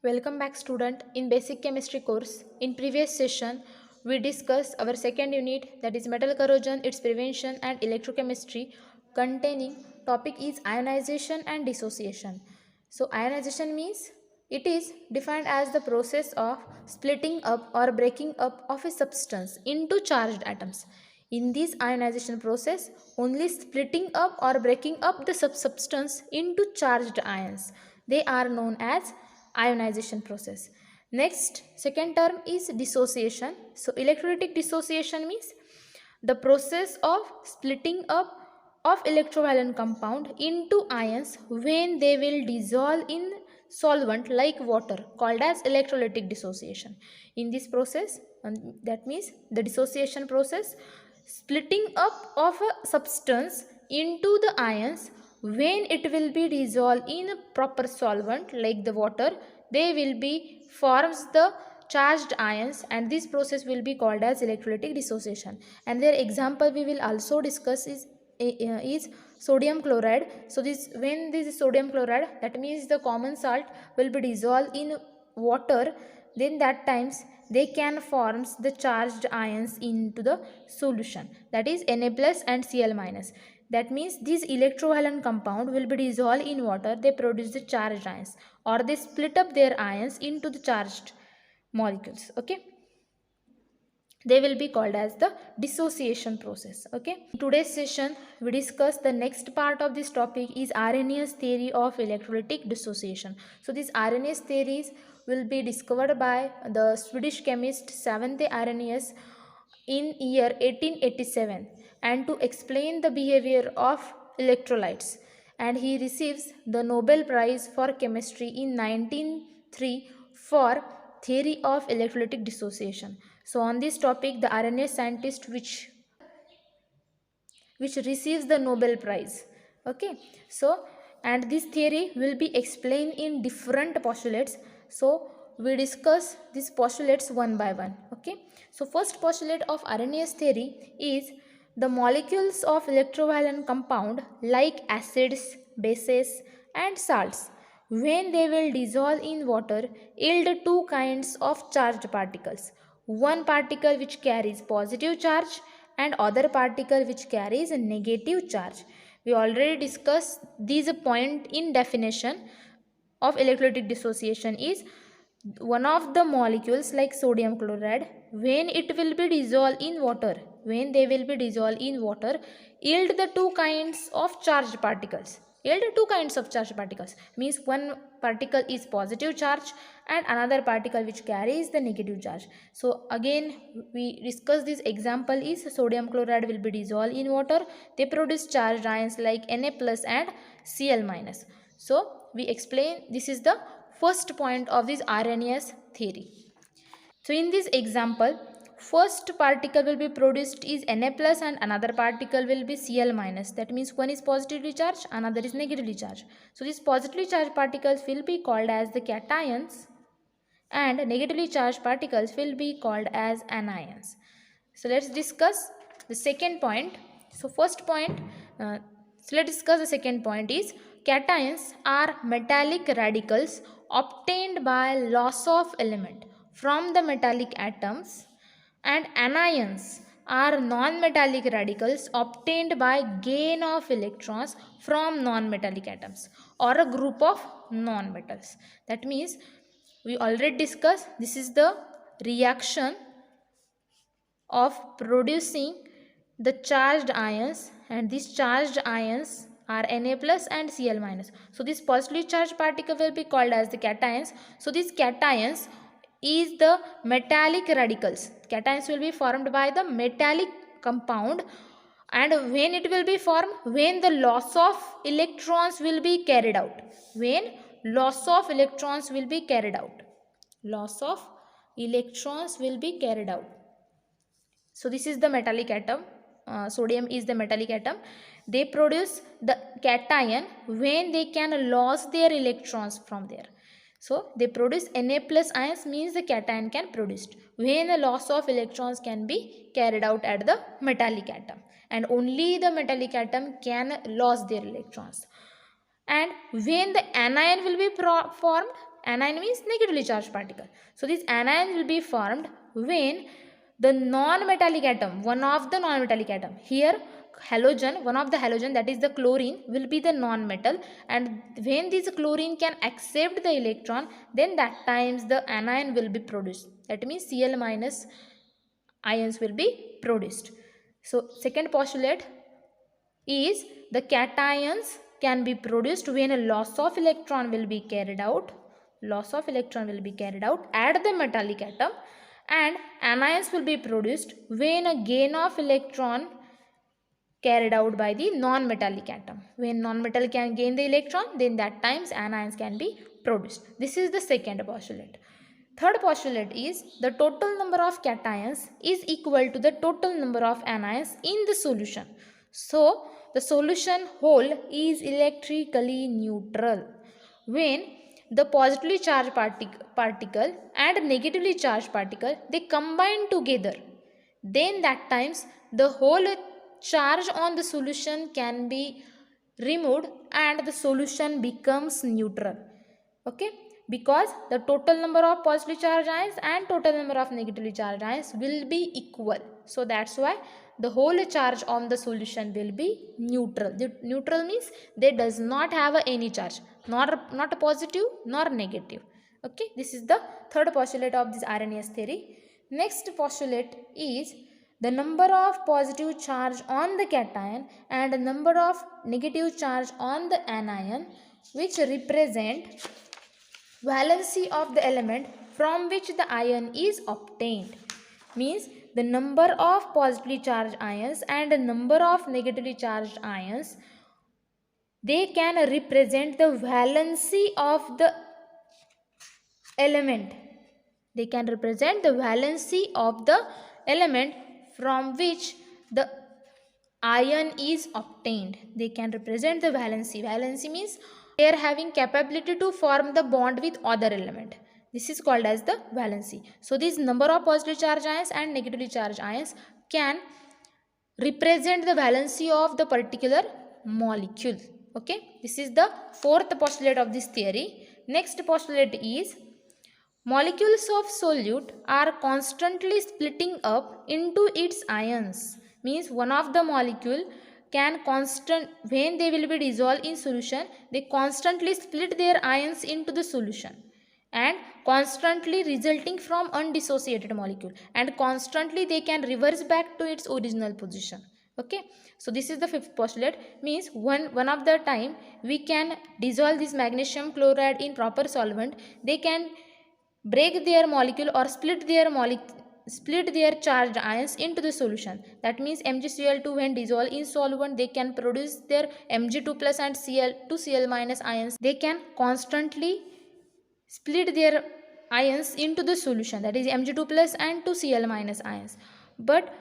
Welcome back student. In basic chemistry course, in previous session we discussed our second unit, that is metal corrosion, its prevention and electrochemistry, containing topic is ionization and dissociation. So ionization means it is defined as the process of splitting up or breaking up of a substance into charged atoms. In this ionization process, only splitting up or breaking up the substance into charged ions. They are known as ionization process. Next, second term is dissociation. So electrolytic dissociation means the process of splitting up of electrovalent compound into ions when they will dissolve in solvent like water, called as electrolytic dissociation. In this process, that means the dissociation process, splitting up of a substance into the ions when it will be dissolved in a proper solvent like the water, they will be forms the charged ions, and this process will be called as electrolytic dissociation. And their example we will also discuss is sodium chloride. So this, when this is sodium chloride, that means the common salt will be dissolved in water, then that times they can forms the charged ions into the solution, that is Na plus and Cl minus. That means this electrovalent compound will be dissolved in water, they produce the charged ions, or they split up their ions into the charged molecules. Okay, they will be called as the dissociation process. Okay, in today's session we discuss the next part of this topic is Arrhenius theory of electrolytic dissociation. So these Arrhenius theories will be discovered by the Swedish chemist Svante Arrhenius in year 1887, and to explain the behavior of electrolytes, and he receives the Nobel Prize for Chemistry in 1903 for theory of electrolytic dissociation. So on this topic, the RNA scientist which receives the Nobel Prize. Okay, so and this theory will be explained in different postulates. So we discuss these postulates one by one. Okay, so first postulate of Arrhenius theory is the molecules of electrovalent compound like acids, bases and salts, when they will dissolve in water, yield two kinds of charged particles. One particle which carries positive charge and other particle which carries a negative charge. We already discussed this point in definition of electrolytic dissociation is one of the molecules like sodium chloride, when it will be dissolved in water, when they will be dissolved in water, yield the two kinds of charged particles. Yield two kinds of charged particles means one particle is positive charge and another particle which carries the negative charge. So again we discuss this example is sodium chloride will be dissolved in water, they produce charged ions like Na plus and Cl minus. So we explain this is the first point of this Arrhenius theory. So in this example, first particle will be produced is Na plus and another particle will be Cl minus. That means one is positively charged, another is negatively charged. So these positively charged particles will be called as the cations and negatively charged particles will be called as anions. So let's discuss the second point. So first point, so let's discuss the second point is cations are metallic radicals obtained by loss of element from the metallic atoms, and anions are non-metallic radicals obtained by gain of electrons from non-metallic atoms or a group of non-metals. That means we already discussed this is the reaction of producing the charged ions, and these charged ions are Na plus and Cl minus. So this positively charged particle will be called as the cations. So these cations is the metallic radicals. Cations will be formed by the metallic compound, and when it will be formed, when the loss of electrons will be carried out, when loss of electrons will be carried out, loss of electrons will be carried out. So this is the metallic atom, sodium is the metallic atom, they produce the cation when they can lose their electrons from there. So they produce Na plus ions means the cation can produced when a loss of electrons can be carried out at the metallic atom, and only the metallic atom can lose their electrons. And when the anion will be formed, Anion means negatively charged particle. So this anion will be formed when the non-metallic atom, one of the non-metallic atom, here halogen, one of the halogen, that is the chlorine, will be the non-metal, and when this chlorine can accept the electron, then that times the anion will be produced. That means Cl minus ions will be produced. So second postulate is the cations can be produced when a loss of electron will be carried out. Loss of electron will be carried out at the metallic atom, and anions will be produced when a gain of electron carried out by the non-metallic atom. When non-metal can gain the electron, then that times anions can be produced. This is the second postulate. Third postulate is the total number of cations is equal to the total number of anions in the solution. So the solution whole is electrically neutral. When the positively charged particle and negatively charged particle, they combine together, then that times the whole charge on the solution can be removed and the solution becomes neutral. Okay, because the total number of positively charged ions and total number of negatively charged ions will be equal. So that's why the whole charge on the solution will be neutral. The neutral means they does not have any charge, not a positive nor negative. Okay, this is the third postulate of this Arrhenius theory. Next postulate is the number of positive charge on the cation and the number of negative charge on the anion, which represent valency of the element from which the ion is obtained. Means the number of positively charged ions and the number of negatively charged ions, they can represent the valency of the element. They can represent the valency of the element from which the ion is obtained. They can represent the valency. Valency means they are having capability to form the bond with other element. This is called as the valency. So this number of positively charged ions and negatively charged ions can represent the valency of the particular molecule. Okay, this is the fourth postulate of this theory. Next postulate is molecules of solute are constantly splitting up into its ions. Means one of the molecule can when they will be dissolved in solution, they constantly split their ions into the solution and constantly resulting from undissociated molecule, and constantly they can reverse back to its original position. Okay, so this is the fifth postulate. Means one of the time we can dissolve this magnesium chloride in proper solvent, they can break their molecule or split their charged ions into the solution. That means MgCl2 when dissolved in solvent, they can produce their Mg2 plus and Cl2Cl minus ions. They can constantly split their ions into the solution, that is Mg2 plus and 2Cl minus ions. But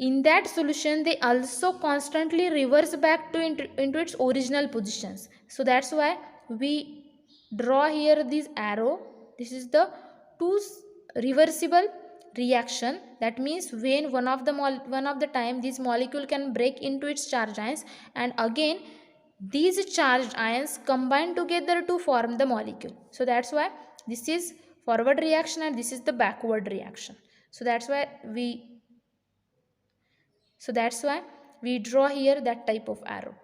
in that solution they also constantly reverse back into its original positions. So that's why we draw here this arrow. This is the two reversible reaction. That means when one of the time this molecule can break into its charged ions, and again these charged ions combine together to form the molecule. So that's why this is forward reaction and this is the backward reaction. So that's why we draw here that type of arrow.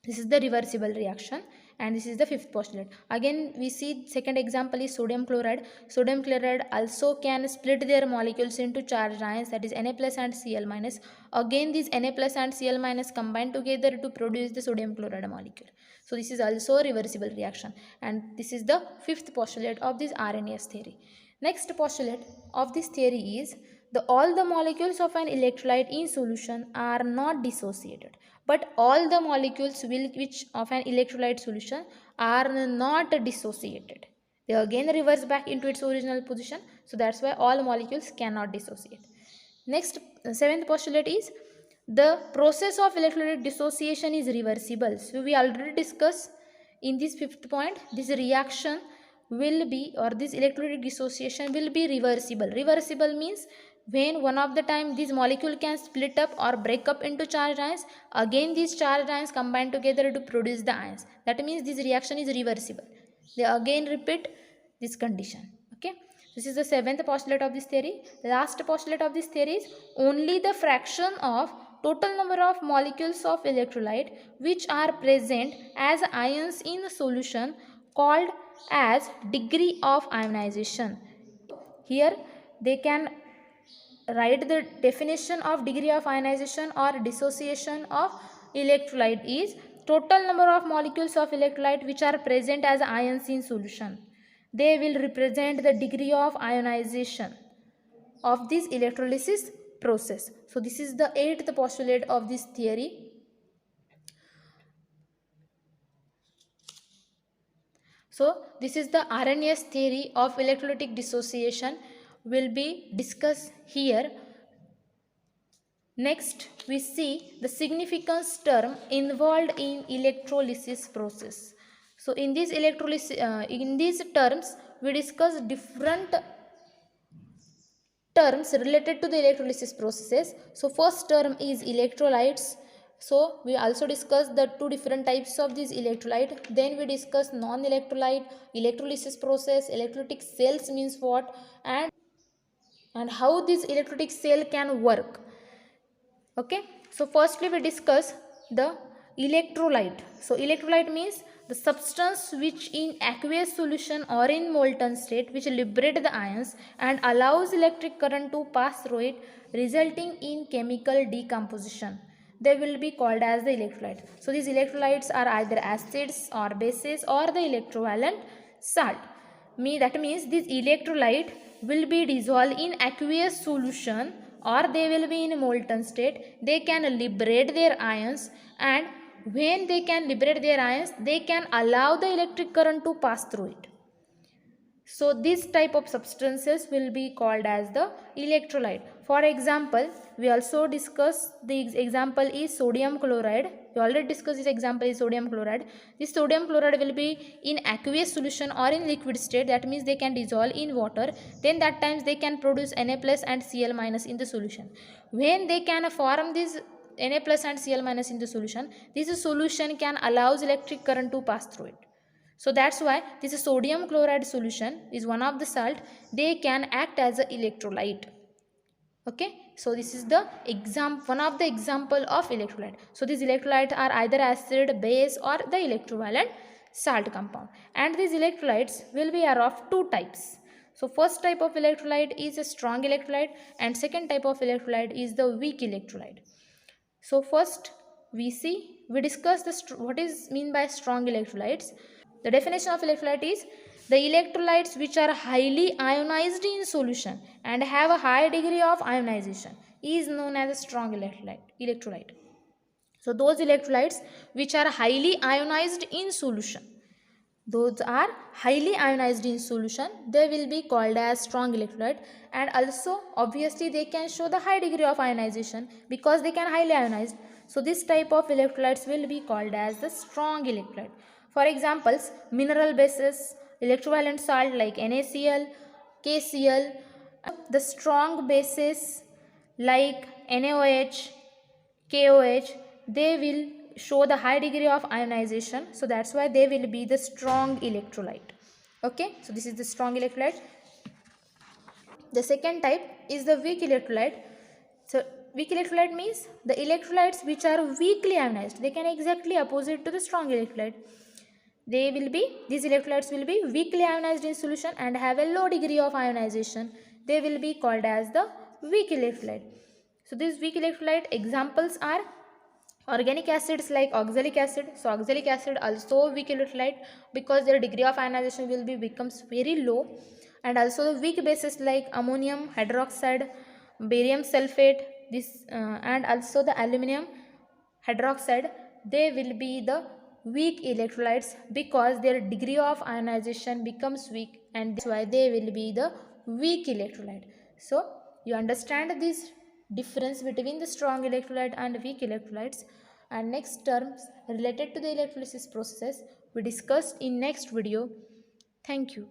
This is the reversible reaction, and this is the fifth postulate. Again we see second example is sodium chloride. Sodium chloride also can split their molecules into charged ions, that is Na plus and Cl minus. Again these Na plus and Cl minus combine together to produce the sodium chloride molecule. So this is also a reversible reaction, and this is the fifth postulate of this Arrhenius theory. Next postulate of this theory is all the molecules of an electrolyte in solution are not dissociated, but all the molecules which of an electrolyte solution are not dissociated. They again reverse back into its original position. So that's why all molecules cannot dissociate. Next, seventh postulate is the process of electrolyte dissociation is reversible. So we already discussed in this fifth point, this reaction will be, or this electrolytic dissociation will be reversible. Reversible means when one of the time this molecule can split up or break up into charged ions, again these charged ions combine together to produce the ions. That means this reaction is reversible. They again repeat this condition. Okay, this is the seventh postulate of this theory. Last postulate of this theory is only the fraction of total number of molecules of electrolyte which are present as ions in a solution called as degree of ionization. Here they can write the definition of degree of ionization or dissociation of electrolyte is total number of molecules of electrolyte which are present as ions in solution. They will represent the degree of ionization of this electrolysis process. So this is the eighth postulate of this theory. So this is the Arrhenius theory of electrolytic dissociation will be discussed here. Next, we see the significance term involved in electrolysis process. So in these terms, we discuss different terms related to the electrolysis processes. So first term is electrolytes. So we also discuss the two different types of these electrolyte. Then we discuss non-electrolyte, electrolysis process, electrolytic cells means what, and how this electrolytic cell can work. Okay, so firstly we discuss the electrolyte. So electrolyte means the substance which in aqueous solution or in molten state which liberate the ions and allows electric current to pass through it, resulting in chemical decomposition. They will be called as the electrolyte. So these electrolytes are either acids or bases or the electrovalent salt. That means this electrolyte will be dissolved in aqueous solution or they will be in molten state. They can liberate their ions, and when they can liberate their ions, they can allow the electric current to pass through it. So this type of substances will be called as the electrolyte. For example, we also discuss the example is sodium chloride. We already discussed this example is sodium chloride. This sodium chloride will be in aqueous solution or in liquid state. That means they can dissolve in water. Then that times they can produce Na plus and Cl minus in the solution. When they can form this Na plus and Cl minus in the solution, this solution can allows electric current to pass through it. So that's why this sodium chloride solution is one of the salt. They can act as an electrolyte. Okay, so this is the one of the example of electrolyte. So these electrolytes are either acid, base or the electrovalent salt compound. And these electrolytes will be are of two types. So first type of electrolyte is a strong electrolyte and second type of electrolyte is the weak electrolyte. So first we discuss what is mean by strong electrolytes. The definition of electrolyte is the electrolytes which are highly ionized in solution and have a high degree of ionization is known as a strong electrolyte. So those electrolytes which are highly ionized in solution, those are highly ionized in solution, they will be called as strong electrolyte, and also obviously they can show the high degree of ionization because they can highly ionize. So this type of electrolytes will be called as the strong electrolyte. For examples, mineral bases, electrovalent salt like NaCl, KCl, the strong bases like NaOH, KOH, they will show the high degree of ionization. So that's why they will be the strong electrolyte. Okay, so this is the strong electrolyte. The second type is the weak electrolyte. So weak electrolyte means the electrolytes which are weakly ionized. They can exactly opposite to the strong electrolyte. These electrolytes will be weakly ionized in solution and have a low degree of ionization. They will be called as the weak electrolyte. So these weak electrolyte examples are organic acids like oxalic acid. So oxalic acid also weak electrolyte because their degree of ionization will becomes very low. And also the weak bases like ammonium hydroxide, barium sulfate, and also the aluminum hydroxide, they will be the weak electrolytes because their degree of ionization becomes weak, and that's why they will be the weak electrolyte. So you understand this difference between the strong electrolyte and weak electrolytes, and next terms related to the electrolysis process we discussed in next video. Thank you.